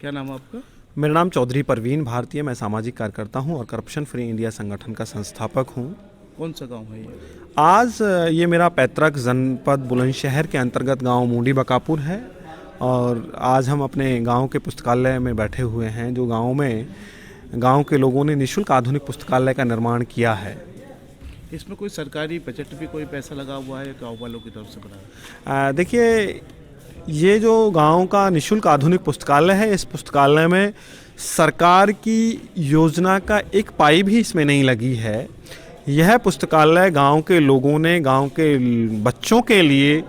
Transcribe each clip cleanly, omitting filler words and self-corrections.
क्या नाम है आपका? मेरा नाम चौधरी परवीन भारतीय, मैं सामाजिक कार्यकर्ता हूं और करप्शन फ्री इंडिया संगठन का संस्थापक हूं। कौन सा गांव है ये? आज ये मेरा पैतृक जनपद बुलंदशहर के अंतर्गत गांव मुंडी बकापुर है और आज हम अपने गांव के पुस्तकालय में बैठे हुए हैं, जो गांव के लोगों ने निःशुल्क आधुनिक पुस्तकालय का निर्माण किया है। इसमें कोई सरकारी बजट भी कोई पैसा लगा हुआ है, गाँव वालों की तरफ से बना है? देखिए, ये जो गांव का निःशुल्क आधुनिक पुस्तकालय है, इस पुस्तकालय में सरकार की योजना का एक पाई भी इसमें नहीं लगी है। यह पुस्तकालय गांव के लोगों ने गांव के बच्चों के लिए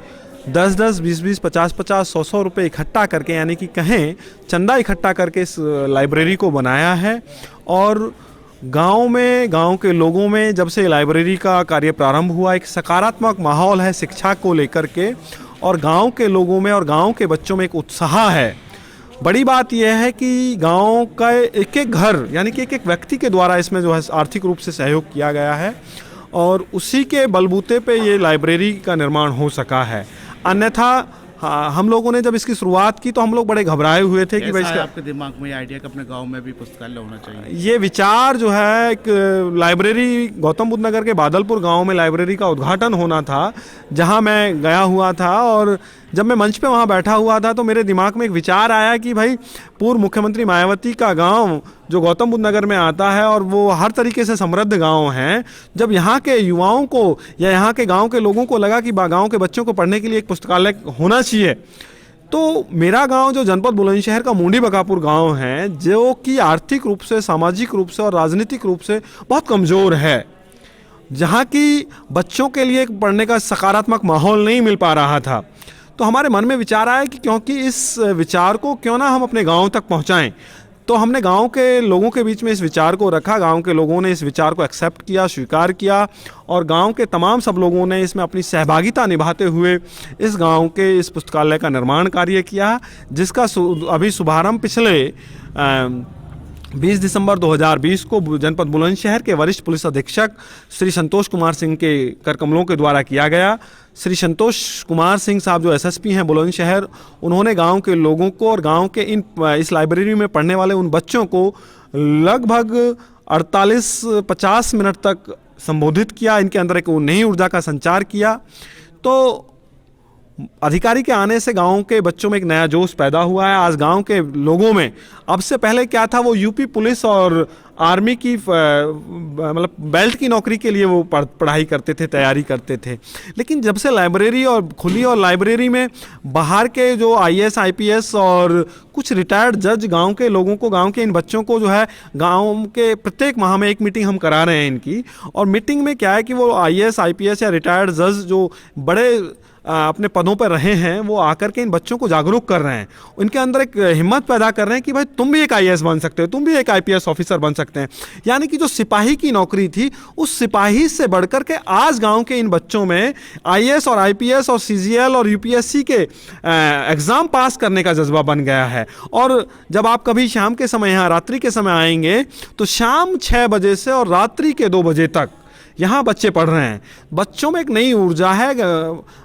10-10, 20-20, 50-50, 100-100 रुपये इकट्ठा करके, यानी कि कहें चंदा इकट्ठा करके इस लाइब्रेरी को बनाया है। और गांव के लोगों में जब से लाइब्रेरी का कार्य प्रारंभ हुआ, एक सकारात्मक माहौल है शिक्षा को लेकर के, और गांव के लोगों में और गांव के बच्चों में एक उत्साह है। बड़ी बात यह है कि गांव का एक एक घर, यानी कि एक एक व्यक्ति के द्वारा इसमें जो है आर्थिक रूप से सहयोग किया गया है और उसी के बलबूते पे ये लाइब्रेरी का निर्माण हो सका है। अन्यथा हम लोगों ने जब इसकी शुरुआत की तो हम लोग बड़े घबराए हुए थे कि भाई इसका आपके दिमाग में ये आइडिया कि अपने गांव में भी पुस्तकालय होना चाहिए? ये विचार जो है, एक लाइब्रेरी गौतम बुद्ध नगर के बादलपुर गांव में लाइब्रेरी का उद्घाटन होना था, जहां मैं गया हुआ था। और जब मैं मंच पे वहां बैठा हुआ था तो मेरे दिमाग में एक विचार आया कि भाई, पूर्व मुख्यमंत्री मायावती का गांव जो गौतम बुद्ध नगर में आता है और वो हर तरीके से समृद्ध गांव है, जब यहाँ के युवाओं को या यहाँ के गांव के लोगों को लगा कि गांव के बच्चों को पढ़ने के लिए एक पुस्तकालय होना चाहिए, तो मेरा गांव जो जनपद बुलंदशहर का मुंडी बकापुर गांव है, जो कि आर्थिक रूप से, सामाजिक रूप से और राजनीतिक रूप से बहुत कमज़ोर है, जहाँ की बच्चों के लिए पढ़ने का सकारात्मक माहौल नहीं मिल पा रहा था, तो हमारे मन में विचार आया कि क्योंकि इस विचार को क्यों ना हम अपने गांव तक पहुंचाएं। तो हमने गांव के लोगों के बीच में इस विचार को रखा। गांव के लोगों ने इस विचार को एक्सेप्ट किया, स्वीकार किया, और गांव के तमाम सब लोगों ने इसमें अपनी सहभागिता निभाते हुए इस गांव के इस पुस्तकालय का निर्माण कार्य किया, जिसका अभी शुभारंभ पिछले 20 दिसंबर 2020 को जनपद बुलंदशहर के वरिष्ठ पुलिस अधीक्षक श्री संतोष कुमार सिंह के करकमलों के द्वारा किया गया। श्री संतोष कुमार सिंह साहब जो एसएसपी हैं बुलंदशहर, उन्होंने गांव के लोगों को और गांव के इस लाइब्रेरी में पढ़ने वाले उन बच्चों को लगभग 48-50 मिनट तक संबोधित किया। इनके अंदर एक नई ऊर्जा का संचार किया। तो अधिकारी के आने से गांव के बच्चों में एक नया जोश पैदा हुआ है। आज गांव के लोगों में, अब से पहले क्या था, वो यूपी पुलिस और आर्मी की मतलब बेल्ट की नौकरी के लिए वो पढ़ाई करते थे, तैयारी करते थे। लेकिन जब से लाइब्रेरी और खुली और लाइब्रेरी में बाहर के जो आईएएस, आईपीएस और कुछ रिटायर्ड जज गांव के लोगों को, गांव के इन बच्चों को जो है, गांव के प्रत्येक माह में एक मीटिंग हम करा रहे हैं इनकी, और मीटिंग में क्या है कि वो आईएएस, आईपीएस या रिटायर्ड जज जो बड़े अपने पदों पर रहे हैं, वो आकर के इन बच्चों को जागरूक कर रहे हैं, उनके अंदर एक हिम्मत पैदा कर रहे हैं कि भाई तुम भी एक आईएएस बन सकते हो, तुम भी एक आईपीएस ऑफिसर बन सकते हैं। यानी कि जो सिपाही की नौकरी थी, उस सिपाही से बढ़कर के आज गांव के इन बच्चों में आईएएस और आईपीएस और सीजीएल और यूपीएससी के एग्ज़ाम पास करने का जज्बा बन गया है। और जब आप कभी शाम के समय यहाँ रात्रि के समय आएंगे, तो शाम 6 बजे से और रात्रि के 2 बजे तक यहाँ बच्चे पढ़ रहे हैं। बच्चों में एक नई ऊर्जा है,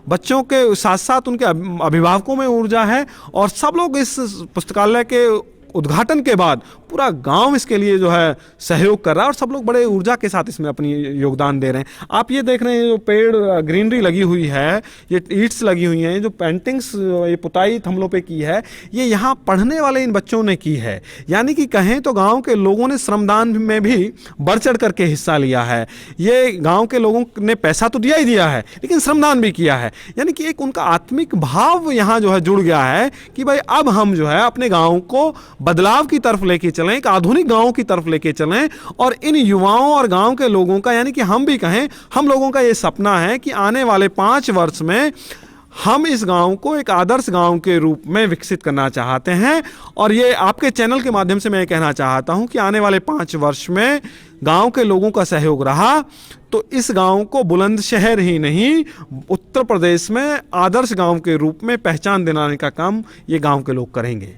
बच्चों के साथ साथ उनके अभिभावकों में ऊर्जा है, और सब लोग इस पुस्तकालय के उद्घाटन के बाद पूरा गांव इसके लिए जो है सहयोग कर रहा है, और सब लोग बड़े ऊर्जा के साथ इसमें अपनी योगदान दे रहे हैं। आप ये देख रहे हैं, जो पेड़ ग्रीनरी लगी हुई है, ये ईंट्स लगी हुई हैं, जो पेंटिंग्स, ये पुताई थमलों पे की है, ये यहाँ पढ़ने वाले इन बच्चों ने की है। यानी कि कहें तो गांव के लोगों ने श्रमदान में भी बढ़ चढ़ करके हिस्सा लिया है। ये गांव के लोगों ने पैसा तो दिया ही दिया है, लेकिन श्रमदान भी किया है। यानी कि एक उनका आत्मिक भाव यहाँ जो है जुड़ गया है कि भाई अब हम जो है अपने गाँव को बदलाव की तरफ लेके चलें, एक आधुनिक गांव की तरफ लेके चलें। और इन युवाओं और गांव के लोगों का, यानी कि हम भी कहें, हम लोगों का ये सपना है कि आने वाले 5 वर्ष में हम इस गांव को एक आदर्श गांव के रूप में विकसित करना चाहते हैं। और ये आपके चैनल के माध्यम से मैं कहना चाहता हूं कि आने वाले 5 वर्ष में गांव के लोगों का सहयोग रहा तो इस गांव को बुलंदशहर ही नहीं, उत्तर प्रदेश में आदर्श गांव के रूप में पहचान दिलाने का काम ये गांव के लोग करेंगे।